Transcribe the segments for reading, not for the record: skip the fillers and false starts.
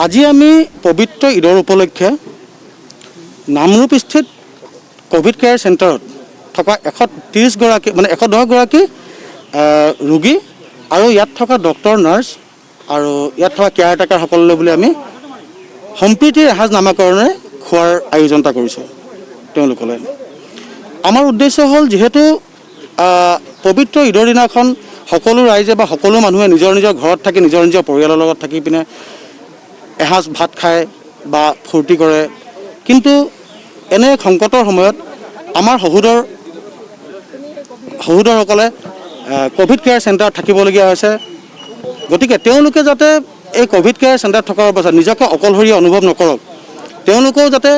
আজি আমি পবিত্ৰ ঈদৰ উপলক্ষে নামৰূপ স্থিত কোভিড কেয়াৰ চেণ্টাৰত থকা 130 গৰাকী মানে 110 গৰাকী ৰোগী আৰু ইয়াত থকা ডক্টৰ নাৰ্ছ আৰু ইয়াত থকা কেয়াৰটেকাৰ সকললৈ বুলি আমি সম্প্ৰীতিৰ এসাঁজ নামাকৰণে খোৱাৰ আয়োজন এটা কৰিছোঁ তেওঁলোকলৈ। আমাৰ উদ্দেশ্য হ'ল যিহেতু পবিত্ৰ ঈদৰ দিনাখন সকলো ৰাইজে বা সকলো মানুহে নিজৰ নিজৰ ঘৰত থাকি নিজৰ নিজৰ পৰিয়ালৰ লগত থাকি পিনে এসাঁজ ভাত খায় বা ফূৰ্তি কৰে, কিন্তু এনে সংকটৰ সময়ত আমাৰ সহোদৰসকলে কোভিড কেয়াৰ চেণ্টাৰত থাকিবলগীয়া হৈছে। গতিকে তেওঁলোকে যাতে এই কোভিড কেয়াৰ চেণ্টাৰত থকাৰ পাছত নিজকে অকলশৰীয়া অনুভৱ নকৰক, তেওঁলোকেও যাতে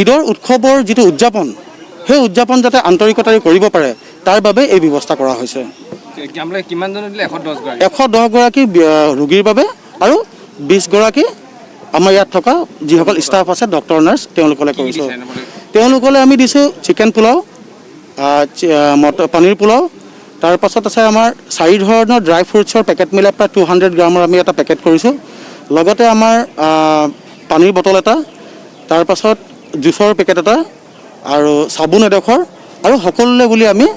ঈদৰ উৎসৱৰ যিটো উদযাপন সেই উদযাপন যাতে আন্তৰিকতাৰে কৰিব পাৰে তাৰ বাবে এই ব্যৱস্থা কৰা হৈছে। 110 গৰাকী ৰোগীৰ বাবে আৰু 20 গৰাকী আমাৰ ইয়াত থকা যিসকল ষ্টাফ আছে ডক্টৰ নাৰ্ছ তেওঁলোকলৈ কৰিছোঁ। তেওঁলোকলৈ আমি দিছোঁ চিকেন পোলাও, পনীৰ পোলাও, তাৰপাছত আছে আমাৰ 4 ধৰণৰ ড্ৰাই ফ্ৰুটছৰ পেকেট মিলাই প্ৰায় 200 গ্ৰামৰ আমি এটা পেকেট কৰিছোঁ। লগতে আমাৰ পানীৰ বটল এটা, তাৰপাছত জুচৰ পেকেট এটা আৰু চাবোন এডোখৰ আৰু সকলোলৈ বুলি আমি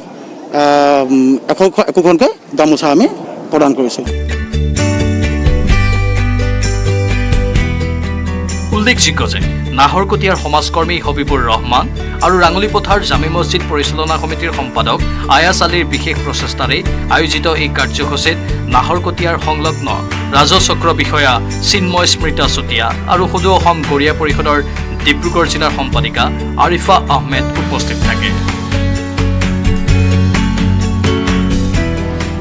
একোখনকৈ গামোচা আমি প্ৰদান কৰিছোঁ। উল্লেখযোগ্য যে নাহৰকটীয়াৰ সমাজকৰ্মী হবিবুৰ ৰহমান আৰু ৰাঙলীপথাৰ জামে মছজিদ পৰিচালনা সমিতিৰ সম্পাদক আয়াছ আলীৰ বিশেষ প্ৰচেষ্টাৰে আয়োজিত এই কাৰ্যসূচীত নাহৰকটীয়াৰ সংলগ্ন ৰাজচক্ৰ বিষয়া চিন্ময় স্মৃতা চুতীয়া আৰু সদৌ অসম গৰিয়া পৰিষদৰ ডিব্ৰুগড় জিলাৰ সম্পাদিকা আৰিফা আহমেদ উপস্থিত থাকে।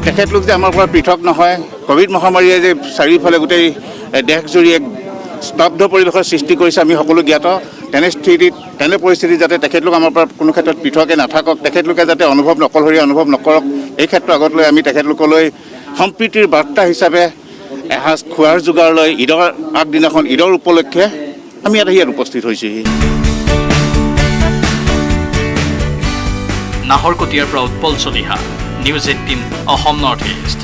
তেখেতলোক যে আমাৰ পৰা পৃথক নহয়, কোভিড মহামাৰীয়ে যে চাৰিওফালে গোটেই দেশজুৰি এক স্তব্ধ পৰিৱেশৰ সৃষ্টি কৰিছে আমি সকলো জ্ঞাত। তেনে পৰিস্থিতিত যাতে তেখেতলোক আমাৰ পৰা কোনো ক্ষেত্ৰত পৃথকে নাথাকক, তেখেতলোকে যাতে অকলশৰীয়া অনুভৱ নকৰক, এই ক্ষেত্ৰত আগত লৈ আমি তেখেতলোকলৈ সম্প্ৰীতিৰ বাৰ্তা হিচাপে এসাঁজ খোৱাৰ যোগাৰ লৈ ঈদৰ আগদিনাখন ঈদৰ উপলক্ষে আমি ইয়াত উপস্থিত হৈছোঁহি। নাহৰকটীয়াৰ পৰা Utpal Chaliha, news 18 Assam north east.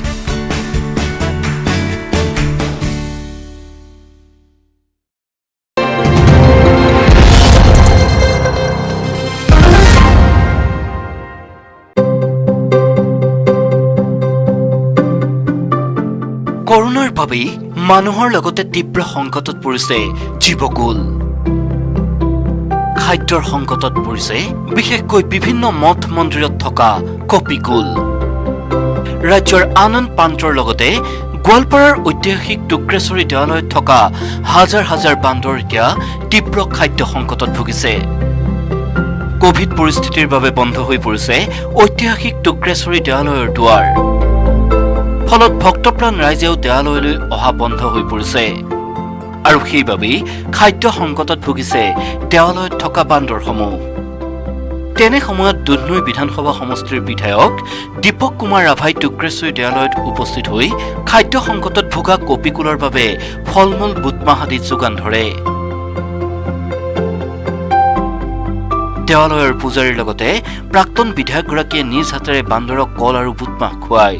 কৰোনাৰ বাবেই মানুহৰ লগতে তীব্ৰ সংকটত পৰিছে জীৱকুল। খাদ্যৰ সংকটত পৰিছে বিশেষকৈ বিভিন্ন মঠ মন্দিৰত থকা কপিকুল। ৰাজ্যৰ আন প্ৰান্তৰ লগতে গোৱালপাৰাৰ ঐতিহাসিক টুক্ৰেশ্বৰী দেৱালয়ত থকা হাজাৰ হাজাৰ বান্দৰ এতিয়া তীব্ৰ খাদ্য সংকটত ভুগিছে। কোভিড পৰিস্থিতিৰ বাবে বন্ধ হৈ পৰিছে ঐতিহাসিক টুক্ৰেশ্বৰী দেৱালয়ৰ দুৱাৰ। ফলত ভক্তপ্ৰাণ ৰাইজেও দেৱালয়লৈ অহা বন্ধ হৈ পৰিছে আৰু সেইবাবেই খাদ্য সংকটত ভুগিছে দেৱালয়ত থকা বান্দৰসমূহ। তেনে সময়ত দুধনৈ বিধানসভা সমষ্টিৰ বিধায়ক দীপক কুমাৰ ৰাভাই টুক্ৰেশ্বৰী দেৱালয়ত উপস্থিত হৈ খাদ্য সংকটত ভোগা কপিকুলৰ বাবে ফল-মূল বুটমাহ আদি যোগান ধৰে। দেৱালয়ৰ পূজাৰীৰ লগতে প্ৰাক্তন বিধায়কগৰাকীয়ে নিজ হাতেৰে বান্দৰক কল আৰু বুটমাহ খুৱায়।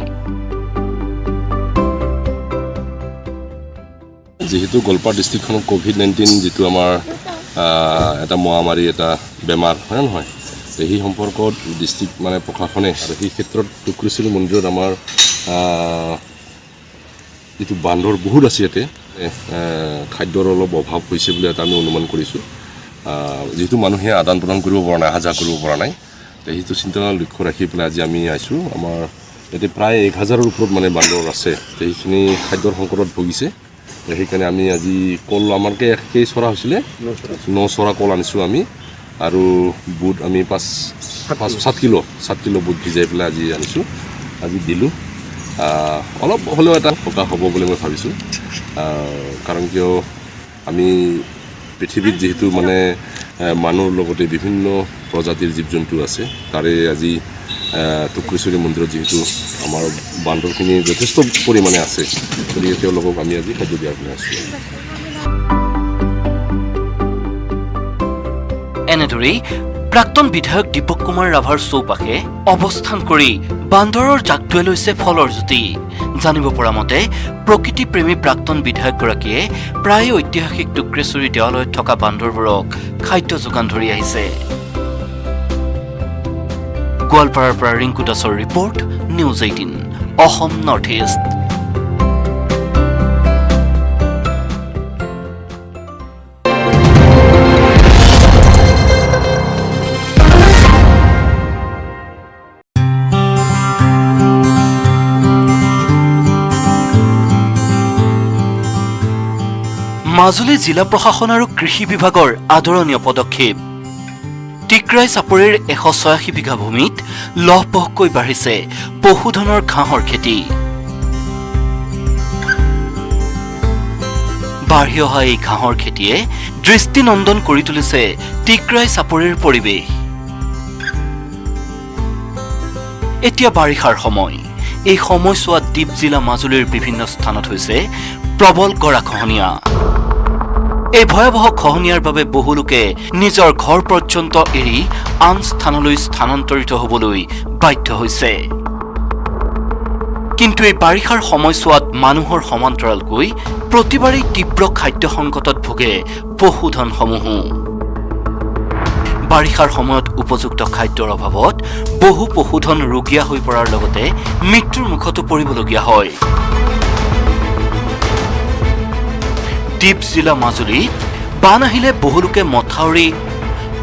যেহেতু গোৱালপাৰা ডিষ্ট্ৰিক্টখনত কোভিড-19 যিটো আমাৰ এটা মহামাৰী এটা বেমাৰ হয় নহয়, সেই সম্পৰ্কত ডিষ্ট্ৰিক্ট মানে প্ৰশাসনে আৰু সেই ক্ষেত্ৰত টুক্ৰেশ্বৰী মন্দিৰত আমাৰ যিটো বান্দৰ বহুত আছে ইয়াতে খাদ্যৰ অলপ অভাৱ হৈছে বুলি এটা আমি অনুমান কৰিছোঁ। যিহেতু মানুহে আদান প্ৰদান কৰিব পৰা নাই, অহা যোৱা কৰিব পৰা নাই, সেইটো চিন্তা লক্ষ্য ৰাখি পেলাই আজি আমি আহিছোঁ। আমাৰ ইয়াতে প্ৰায় 1000ৰ ওপৰত মানে বান্দৰ আছে, সেইখিনি খাদ্যৰ সংকটত ভুগিছে। সেইকাৰণে আমি আজি কল আমাৰকে কেই চৰা হৈছিলে 9 চৰা কল আনিছোঁ আমি, আৰু বুট আমি 7 কিলো বুট ভিজাই পেলাই আজি আনিছোঁ, আজি দিলোঁ। অলপ হ'লেও এটা সকাহ হ'ব বুলি মই ভাবিছোঁ। কাৰণ কিয় আমি পৃথিৱীত যিহেতু মানে মানুহৰ লগতে বিভিন্ন প্ৰজাতিৰ জীৱ জন্তু আছে, তাৰে আজি টুক্ৰেশ্বৰী মন্দিৰত যিহেতু আমাৰ বান্দৰখিনি যথেষ্ট পৰিমাণে আছে, গতিকে তেওঁলোকক আমি আজি খাদ্য দিয়াৰ কাৰণে আছোঁ। এনেদৰেই প্ৰাক্তন বিধায়ক দীপক কুমাৰ ৰাভাৰ চৌপাশে অৱস্থান কৰি বান্দৰৰ জাকটোৱে লৈছে ফলৰ জুতি। জানিব পৰা মতে প্ৰকৃতিপ্ৰেমী প্ৰাক্তন বিধায়কগৰাকীয়ে প্ৰায় ঐতিহাসিক টুক্ৰেশ্বৰী দেৱালয়ত থকা বান্দৰবোৰক খাদ্য যোগান ধৰি আহিছে। গোৱালপাৰাৰ পৰা ৰিংকু দাসৰ report, news 18 Assam north east. Majuli জিলা প্ৰশাসন আৰু কৃষি বিভাগৰ আদৰণীয় পদক্ষেপ। টিকৰাই চাপৰিৰ 186 বিঘা ভূমিত লহপহকৈ বাঢ়িছে পশুধনৰ ঘাঁহৰ খেতি। বাঢ়ি অহা এই ঘাঁহৰ খেতিয়ে দৃষ্টিনন্দন কৰি তুলিছে টিকৰাই চাপৰিৰ পৰিৱেশ। এতিয়া বাৰিষাৰ সময়। এই সময়ছোৱাত দ্বীপ জিলা মাজুলীৰ বিভিন্ন স্থানত হৈছে প্ৰবল গৰাখহনীয়া। এই ভয়াৱহ খহনীয়াৰ বাবে বহু লোকে নিজৰ ঘৰ পৰ্যন্ত এৰি আন স্থানলৈ স্থানান্তৰিত হ'বলৈ বাধ্য হৈছে। কিন্তু এই বাৰিষাৰ সময়ছোৱাত মানুহৰ সমান্তৰালকৈ প্ৰতিবাৰেই তীব্ৰ খাদ্য সংকটত ভোগে পশুধনসমূহো। বাৰিষাৰ সময়ত উপযুক্ত খাদ্যৰ অভাৱত বহু পশুধন ৰোগীয়া হৈ পৰাৰ লগতে মৃত্যুৰ মুখতো পৰিবলগীয়া হয়। দ্বীপ জিলা মাজুলীত বান আহিলে বহুলোকে মথাউৰি,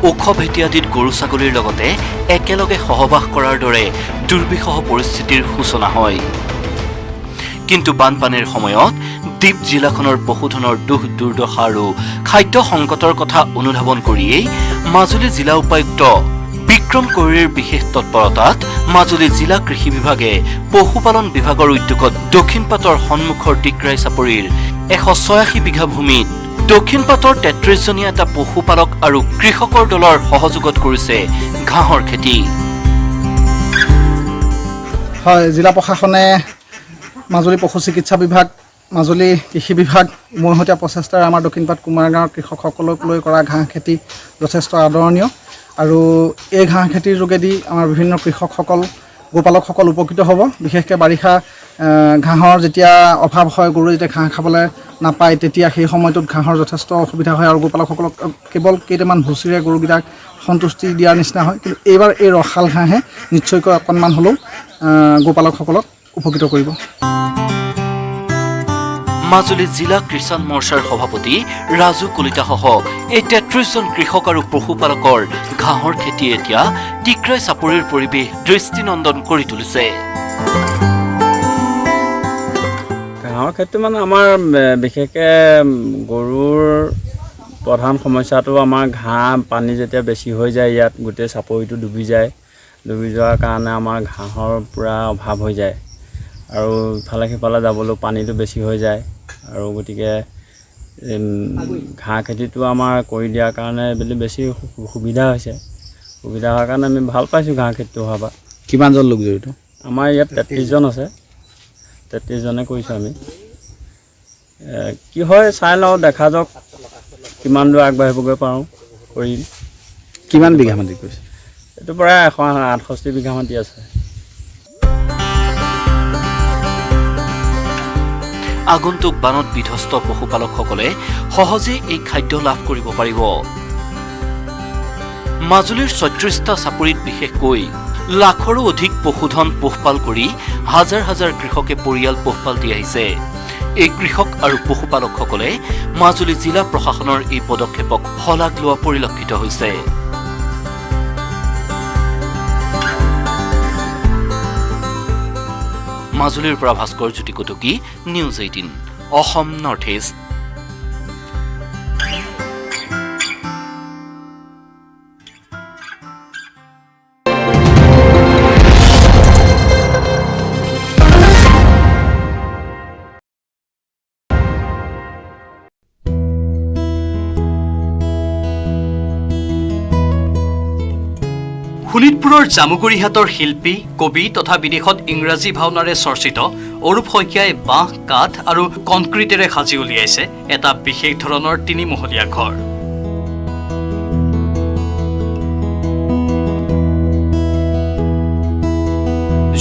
ওখ ভেটি আদিত গৰু ছাগলীৰ লগতে একেলগে সহবাস কৰাৰ দৰে দুৰ্বিষহ পৰিস্থিতিৰ সূচনা হয়। কিন্তু বানপানীৰ সময়ত দ্বীপ জিলাখনৰ পশুধনৰ দুখ দুৰ্দশা আৰু খাদ্য সংকটৰ কথা অনুধাৱন কৰিয়েই মাজুলী জিলা উপায়ুক্ত বিক্ৰম কৈৰীৰ বিশেষ তৎপৰতাত মাজুলী জিলা কৃষি বিভাগে পশুপালন বিভাগৰ উদ্যোগত দক্ষিণপাটৰ সন্মুখৰ টিকৰাই চাপৰিৰ 186 বিঘা ভূমিত দক্ষিণপাটৰ 33জনীয়া এটা পশুপালক আৰু কৃষকৰ দলৰ সহযোগত কৰিছে ঘাঁহৰ খেতি। হয়, জিলা প্ৰশাসনে মাজুলী পশু চিকিৎসা বিভাগ, মাজুলী কৃষি বিভাগ উমৈহতীয়া প্ৰচেষ্টাৰে আমাৰ দক্ষিণপাট কুমাৰ গাঁৱৰ কৃষকসকলক লৈ কৰা ঘাঁহ খেতি যথেষ্ট আদৰণীয়। আৰু এই ঘাঁহ খেতিৰ যোগেদি আমাৰ বিভিন্ন কৃষকসকল, গোপালকসকল উপকৃত হ'ব। বিশেষকৈ বাৰিষা ঘাঁহৰ যেতিয়া অভাৱ হয়, গৰু যেতিয়া ঘাঁহ খাবলৈ নাপায়, তেতিয়া সেই সময়টোত ঘাঁহৰ যথেষ্ট অসুবিধা হয় আৰু গোপালকসকলক কেৱল কেইটামান ভুচিৰে গৰুকেইটাক সন্তুষ্টি দিয়াৰ নিচিনা হয়। কিন্তু এইবাৰ এই ৰসাল ঘাঁহে নিশ্চয়কৈ অকণমান হ'লেও গোপালকসকলক উপকৃত কৰিব। মাজুলী জিলা কিষাণ মৰ্চাৰ সভাপতি ৰাজু কলিতাসহ এই 33জন কৃষক আৰু পশুপালকৰ ঘাঁহৰ খেতি এতিয়া টিকৰাই চাপৰিৰ পৰিৱেশ দৃষ্টিনন্দন কৰি তুলিছে। ঘাঁহৰ খেতি মানে আমাৰ বিশেষকৈ গৰুৰ প্ৰধান সমস্যাটো আমাৰ ঘাঁহ, পানী যেতিয়া বেছি হৈ যায় ইয়াত গোটেই চাপৰিটো ডুবি যায়। ডুবি যোৱাৰ কাৰণে আমাৰ ঘাঁহৰ পূৰা অভাৱ হৈ যায় আৰু ইফালে সিফালে যাবলৈও পানীটো বেছি হৈ যায়। আৰু গতিকে ঘাঁহ খেতিটো আমাৰ কৰি দিয়াৰ কাৰণে বেছি সুবিধা হৈছে। সুবিধা হোৱাৰ কাৰণে আমি ভাল পাইছোঁ ঘাঁহ খেতিটো হোৱাৰ পৰা। কিমানজন লোক জড়িত? আমাৰ ইয়াত 33জন আছে, 33জনে কৰিছোঁ আমি। কি হয় চাই লওঁ, দেখা যাওক কিমান দূৰ আগবাঢ়িবগৈ পাৰোঁ কৰিম। কিমান বিঘা মাটি কৰিছে? এইটো প্ৰায় 168 বিঘা মাটি আছে। আগন্তুক বানত বিধ্বস্ত পশুপালকসকলে সহজে এই খাদ্য লাভ কৰিব পাৰিব। মাজুলীৰ 36টা চাপৰিত বিশেষকৈ লাখৰো অধিক পশুধন পোহপাল কৰি হাজাৰ হাজাৰ কৃষকে পৰিয়াল পোহপাল দি আহিছে। এই কৃষক আৰু পশুপালকসকলে মাজুলী জিলা প্ৰশাসনৰ এই পদক্ষেপক শলাগ লোৱা পৰিলক্ষিত হৈছে। মাজুলীৰ পৰা ভাস্কৰ জ্যোতি কটকী, নিউজ 18 অসম নৰ্থ ইষ্ট। শোণিতপুৰৰ জামুগুৰিহাটৰ শিল্পী, কবি তথা বিদেশত ইংৰাজী ভাওনাৰে চৰ্চিত অৰূপ শইকীয়াই বাঁহ, কাঠ আৰু কনক্ৰিটেৰে সাজি উলিয়াইছে এটা বিশেষ ধৰণৰ 3মহলীয়া ঘৰ।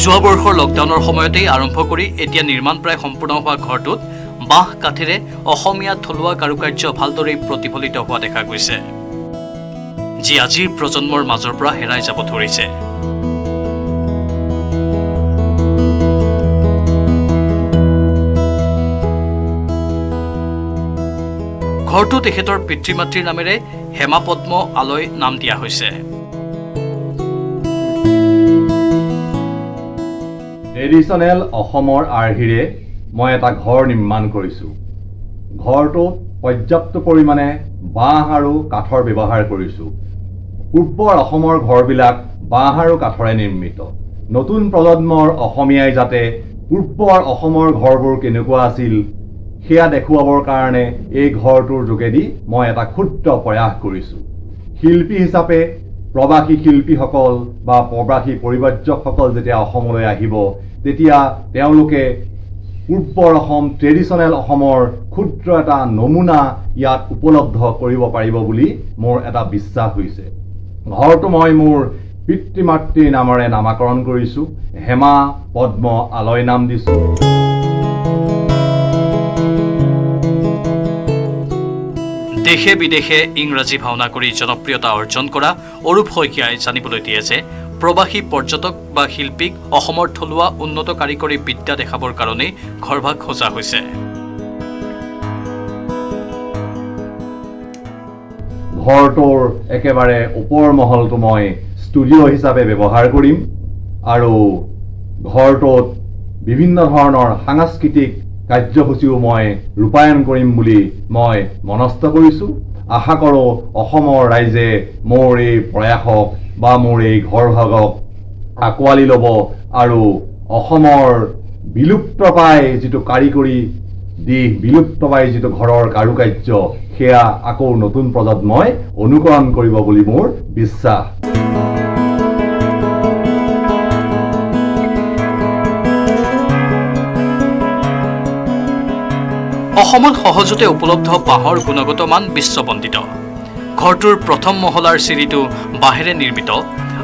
যোৱা বৰ্ষৰ লকডাউনৰ সময়তেই আৰম্ভ কৰি এতিয়া নিৰ্মাণ প্ৰায় সম্পূৰ্ণ হোৱা ঘৰটোত বাঁহ কাঠেৰে অসমীয়া থলুৱা কাৰুকাৰ্য ভালদৰে প্ৰতিফলিত হোৱা দেখা গৈছে, যি আজিৰ প্ৰজন্মৰ মাজৰ পৰা হেৰাই যাব ধৰিছে। ঘৰটো তেখেতৰ পিতৃ মাতৃৰ নামেৰে হেমা পদ্ম আলয় নাম দিয়া হৈছে। ট্ৰেডিশ্যনেল অসমৰ আৰ্হিৰে মই এটা ঘৰ নিৰ্মাণ কৰিছোঁ। ঘৰটোত পৰ্যাপ্ত পৰিমাণে বাঁহ আৰু কাঠৰ ব্যৱহাৰ কৰিছোঁ। পূৰ্বৰ অসমৰ ঘৰবিলাক বাঁহ আৰু কাঠৰে নিৰ্মিত। নতুন প্ৰজন্মৰ অসমীয়াই যাতে পূৰ্বৰ অসমৰ ঘৰবোৰ কেনেকুৱা আছিল সেয়া দেখুৱাবৰ কাৰণে এই ঘৰটোৰ যোগেদি মই এটা ক্ষুদ্ৰ প্ৰয়াস কৰিছোঁ। শিল্পী হিচাপে প্ৰবাসী শিল্পীসকল বা প্ৰবাসী পৰিব্ৰাজকসকল যেতিয়া অসমলৈ আহিব তেতিয়া তেওঁলোকে পূৰ্বৰ অসম ট্ৰেডিশ্যনেল অসমৰ ক্ষুদ্ৰ এটা নমুনা ইয়াত উপলব্ধ কৰিব পাৰিব বুলি মোৰ এটা বিশ্বাস হৈছে। ঘৰটো মই মোৰ পিতৃ মাতৃৰ নামেৰে নামাকৰণ কৰিছোঁ, হেমা পদ্ম আলয় নাম দিছোঁ। দেশে বিদেশে ইংৰাজী ভাওনা কৰি জনপ্ৰিয়তা অৰ্জন কৰা অৰূপ শইকীয়াই জানিবলৈ দিয়ে যে প্ৰবাসী পৰ্যটক বা শিল্পীক অসমৰ থলুৱা উন্নত কাৰিকৰী বিদ্যা দেখাবৰ কাৰণেই ঘৰভাগ সজা হৈছে। ঘৰটোৰ একেবাৰে ওপৰ মহলটো মই ষ্টুডিঅ' হিচাপে ব্যৱহাৰ কৰিম আৰু ঘৰটোত বিভিন্ন ধৰণৰ সাংস্কৃতিক কাৰ্যসূচীও মই ৰূপায়ণ কৰিম বুলি মই মনস্থ কৰিছোঁ। আশা কৰোঁ অসমৰ ৰাইজে মোৰ এই প্ৰয়াসক বা মোৰ এই ঘৰভাগক আঁকোৱালি ল'ব আৰু অসমৰ বিলুপ্ত পাই যিটো কাৰিকৰী দিশ, বিলুপ্ত পাই যিটো ঘৰৰ কাৰুকাৰ্য সেয়া আকৌ নতুন প্ৰজন্মই অনুকৰণ কৰিব বুলি মোৰ বিশ্বাস। অসমত সহজতে উপলব্ধ বাঁহৰ গুণগত মান বিশ্ববন্দিত। ঘৰটোৰ প্ৰথম মহলাৰ চিৰিটো বাঁহেৰে নিৰ্মিত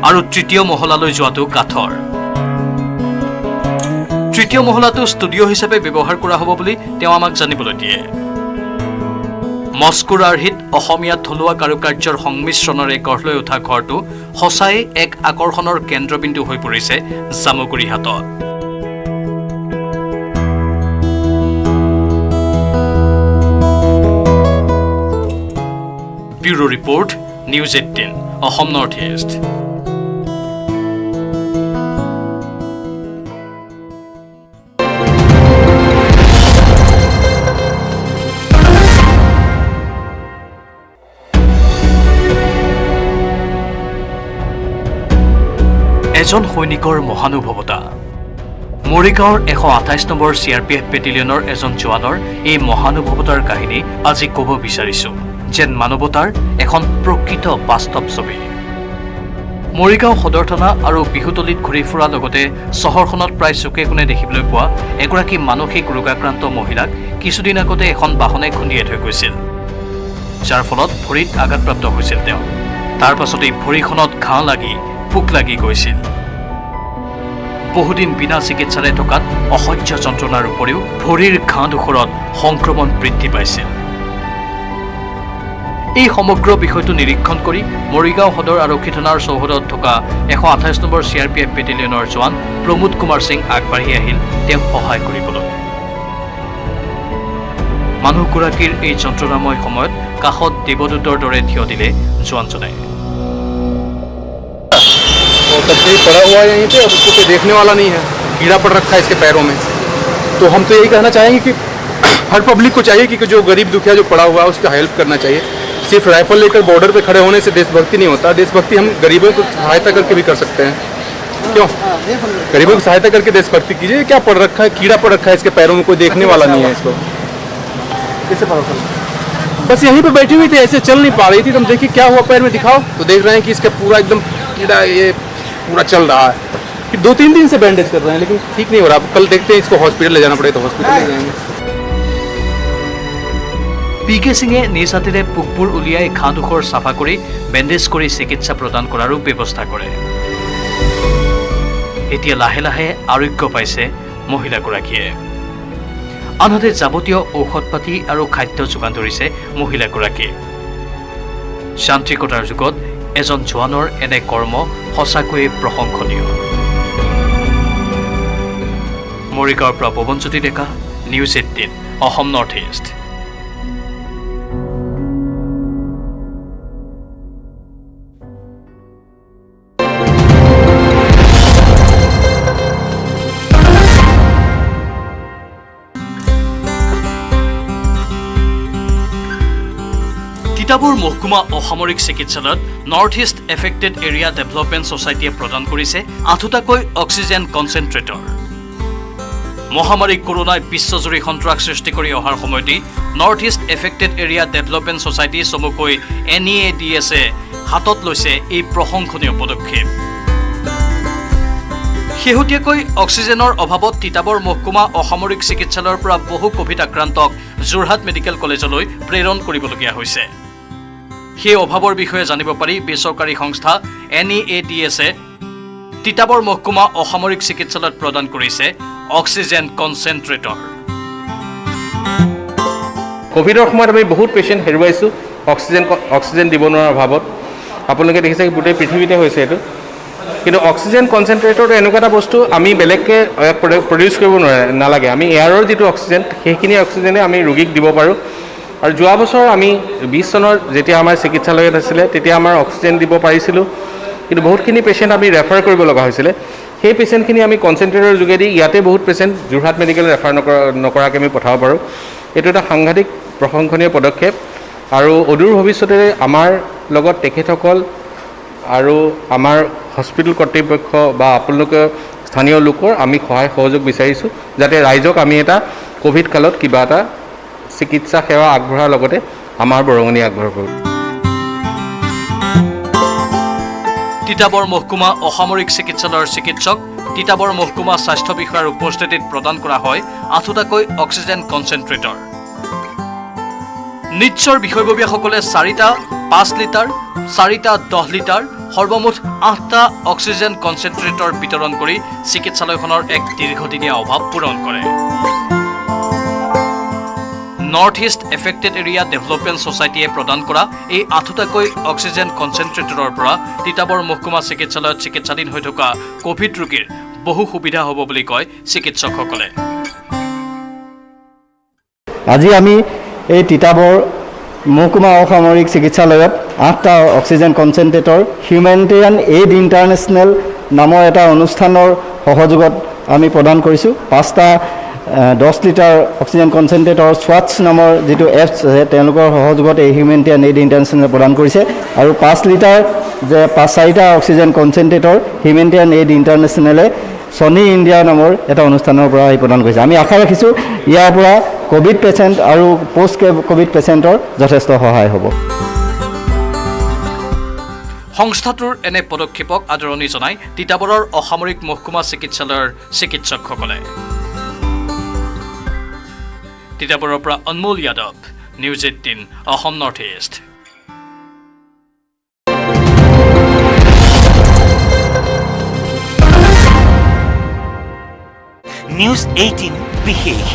আৰু তৃতীয় মহলালৈ যোৱাটো কাঠৰ। তৃতীয় মহলাটো ষ্টুডিঅ' হিচাপে ব্যৱহাৰ কৰা হ'ব বুলি তেওঁ আমাক জানিবলৈ দিয়ে। মস্কোৰ আৰ্হিত অসমীয়া থলুৱা কাৰুকাৰ্যৰ সংমিশ্ৰণেৰে গঢ় লৈ উঠা ঘৰটো সঁচাই এক আকৰ্ষণৰ কেন্দ্ৰবিন্দু হৈ পৰিছে জামুগুৰিহাটত। Bureau report, news 18, Assam north east. এজন সৈনিকৰ মহানুভৱতা। মৰিগাঁৱৰ 128 নম্বৰ CRPF বেটেলিয়নৰ এজন জোৱানৰ এই মহানুভৱতাৰ কাহিনী আজি ক'ব বিচাৰিছোঁ, যেন মানৱতাৰ এখন প্ৰকৃত বাস্তৱ ছবি। মৰিগাঁও সদৰ থানা আৰু বিহুতলীত ঘূৰি ফুৰাৰ লগতে চহৰখনত প্ৰায় চুকে কোণে দেখিবলৈ পোৱা এগৰাকী মানসিক ৰোগাক্ৰান্ত মহিলাক কিছুদিন আগতে এখন বাহনে খুন্দিয়াই থৈ গৈছিল, যাৰ ফলত ভৰিত আঘাতপ্ৰাপ্ত হৈছিল তেওঁ। তাৰ পাছতেই ভৰিখনত ঘাঁ লাগি পোক লাগি গৈছিল। বহুদিন বিনা চিকিৎসাৰে থকাত অসহ্য যন্ত্ৰণাৰ উপৰিও ভৰিৰ ঘাঁডোখৰত সংক্ৰমণ বৃদ্ধি পাইছিল। এই সমগ্ৰ বিষয়টো নিৰীক্ষণ কৰি মৰিগাঁও সদৰ আৰক্ষী থানাৰ চৌহদত থকা 128 নম্বৰ CRPF বেটেলিয়নৰ জোৱান প্ৰমোদ কুমাৰ সিং আগবাঢ়ি আহিল তেওঁক সহায় কৰিবলৈ। মানুহগৰাকীৰ এই যন্ত্ৰণাময় সময়ত কাষত দেৱদূতৰ দৰে থিয় দিলে জোৱানজনে। तब से पड़ा हुआ है यहीं पे, अब उसको कोई देखने वाला नहीं है, कीड़ा पड़ रखा है इसके पैरों में। तो हम तो यही कहना चाहेंगे कि हर पब्लिक को चाहिए कि जो गरीब दुखिया जो पड़ा हुआ है उसका हेल्प करना चाहिए। सिर्फ राइफल लेकर बॉर्डर पे खड़े होने से देशभक्ति नहीं होता। देशभक्ति हम गरीबों को सहायता करके भी कर सकते हैं। क्यों? गरीबों की सहायता करके देशभक्ति कीजिए। क्या पड़ रखा है, कीड़ा पड़ रखा है इसके पैरों में, कोई देखने वाला नहीं है इसको। कैसे पड़ा? बस यहीं पे बैठी हुई थी, ऐसे चल नहीं पा रही थी। तुम देखिए क्या हुआ पैर में, दिखाओ। तो देख रहे हैं कि इसका पूरा एकदम कीड़ा ये पूरा चल रहा है। 2-3 दिन से बैंडेज कर रहे हैं लेकिन ठीक नहीं हो रहा। कल देखते हैं, इसको हॉस्पिटल ले जाना पड़ेगा तो हॉस्पिटल ले जाएंगे। PK সিঙে নিজ হাতেৰে পোকবোৰ উলিয়াই ঘাঁডোখৰ চাফা কৰি বেণ্ডেজ কৰি চিকিৎসা প্ৰদান কৰাৰো ব্যৱস্থা কৰে। এতিয়া লাহে লাহে আৰোগ্য পাইছে মহিলাগৰাকীয়ে। আনহাতে যাৱতীয় ঔষধ পাতি আৰু খাদ্য যোগান ধৰিছে মহিলাগৰাকীয়ে। যান্ত্ৰিকতাৰ যুগত এজন জোৱানৰ এনে কৰ্ম সঁচাকৈয়ে প্ৰশংসনীয়। মৰিগাঁৱৰ পৰা Pawanjyoti Deka, news 18 Assam north east. Titabar মহকুমা অসামৰিক চিকিৎসালয়ত north east affected area development ছ'চাইটিয়ে প্ৰদান কৰিছে 8টাকৈ অক্সিজেন কনচেণ্ট্ৰেটৰ। মহামাৰী কৰোনাই বিশ্বজুৰি সন্ত্ৰাস সৃষ্টি কৰি অহাৰ সময়তেই north east affected area development society চমুকৈ NEADSে হাতত লৈছে এই প্ৰশংসনীয় পদক্ষেপ। শেহতীয়াকৈ অক্সিজেনৰ অভাৱত তিতাবৰ মহকুমা অসামৰিক চিকিৎসালয়ৰ পৰা বহু কোভিড আক্ৰান্তক যোৰহাট মেডিকেল কলেজলৈ প্ৰেৰণ কৰিবলগীয়া হৈছে। সেই অভাৱৰ বিষয়ে জানিব পাৰি বেচৰকাৰী সংস্থা NEADSে তিতাবৰ মহকুমা অসামৰিক চিকিৎসালয়ত প্ৰদান কৰিছে অক্সিজেন কনচেণ্ট্ৰেটৰ। কোভিডৰ সময়ত আমি বহুত পেচেণ্ট হেৰুৱাইছোঁ অক্সিজেন দিব নোৱাৰাৰ অভাৱত। আপোনালোকে দেখিছে গোটেই পৃথিৱীতে হৈছে এইটো। কিন্তু অক্সিজেন কনচেণ্ট্ৰেটৰটো এনেকুৱা এটা বস্তু আমি বেলেগকৈ প্ৰডিউচ কৰিব নালাগে। আমি এয়াৰৰ যিটো অক্সিজেন সেইখিনি অক্সিজেনে আমি ৰোগীক দিব পাৰোঁ। আৰু যোৱা বছৰ আমি 20 চনৰ যেতিয়া আমাৰ চিকিৎসালয়ত আছিলে তেতিয়া আমাৰ অক্সিজেন দিব পাৰিছিলোঁ, কিন্তু বহুতখিনি পেচেণ্ট আমি ৰেফাৰ কৰিব লগা হৈছিলে। সেই পেচেণ্টখিনি আমি কনচেণ্ট্ৰেটৰ যোগেদি ইয়াতে বহুত পেচেণ্ট যোৰহাট মেডিকেল ৰেফাৰ নকৰাকৈ আমি পঠাব পাৰোঁ। এইটো এটা সাংঘাতিক প্ৰশংসনীয় পদক্ষেপ আৰু অদূৰ ভৱিষ্যতে আমাৰ লগত তেখেতসকল আৰু আমাৰ হস্পিটেল কৰ্তৃপক্ষ বা আপোনালোকে স্থানীয় লোকৰ আমি সহায় সহযোগ বিচাৰিছোঁ, যাতে ৰাইজক আমি এটা কোভিড কালত কিবা এটা চিকিৎসা সেৱা আগবঢ়াৰ লগতে আমাৰ বৰঙণি আগবঢ়াব পাৰোঁ। তিতাবৰ মহকুমা অসামৰিক চিকিৎসালয়ৰ চিকিৎসক, তিতাবৰ মহকুমা স্বাস্থ্য বিষয়াৰ উপস্থিতিত প্ৰদান কৰা হয় 8টাকৈ অক্সিজেন কনচেণ্ট্ৰেটৰ। নিশ্চৰ বিষয়ববীয়াসকলে 4টা 5 লিটাৰ, 4টা 10 লিটাৰ, সৰ্বমুঠ 8টা অক্সিজেন কনচেণ্ট্ৰেটৰ বিতৰণ কৰি চিকিৎসালয়খনৰ এক দীৰ্ঘদিনীয়া অভাৱ পূৰণ কৰে। North east affected area development ছ'চাইটিয়ে প্ৰদান কৰা এই 8টাকৈ অক্সিজেন কনচেণ্ট্ৰেটৰৰ পৰা তিতাবৰ মহকুমা চিকিৎসালয়ত চিকিৎসাধীন হৈ থকা কোভিড ৰোগীৰ বহু সুবিধা হ'ব বুলি কয় চিকিৎসকসকলে। আজি আমি এই তিতাবৰ মহকুমা অসামৰিক চিকিৎসালয়ত 8টা oxygen concentrator humanitarian aid international নামৰ এটা অনুষ্ঠানৰ সহযোগত আমি প্ৰদান কৰিছোঁ। 5টা 10 লিটাৰ অক্সিজেন কনচেণ্ট্ৰেটৰ স্বাটছ নামৰ যিটো এপছ আছে তেওঁলোকৰ সহযোগত এই হিউমেনিটেৰিয়ান এইড ইণ্টাৰনেশ্যনেলে প্ৰদান কৰিছে। আৰু 5 লিটাৰ 4টা অক্সিজেন কনচেণ্ট্ৰেটৰ হিউমেনিটেৰিয়ান এইড ইণ্টাৰনেশ্যনেলে ছনী ইণ্ডিয়া নামৰ এটা অনুষ্ঠানৰ পৰা প্ৰদান কৰিছে। আমি আশা ৰাখিছোঁ ইয়াৰ পৰা কোভিড পেচেণ্ট আৰু পষ্ট কোভিড পেচেণ্টৰ যথেষ্ট সহায় হ'ব। সংস্থাটোৰ এনে পদক্ষেপক আদৰণি জনাই তিতাবৰৰ অসামৰিক মহকুমা চিকিৎসালয়ৰ চিকিৎসকসকলে। তিতাবৰৰ পৰা Anmol Yadav, news 18 Assam north east. News 18 বিশেষ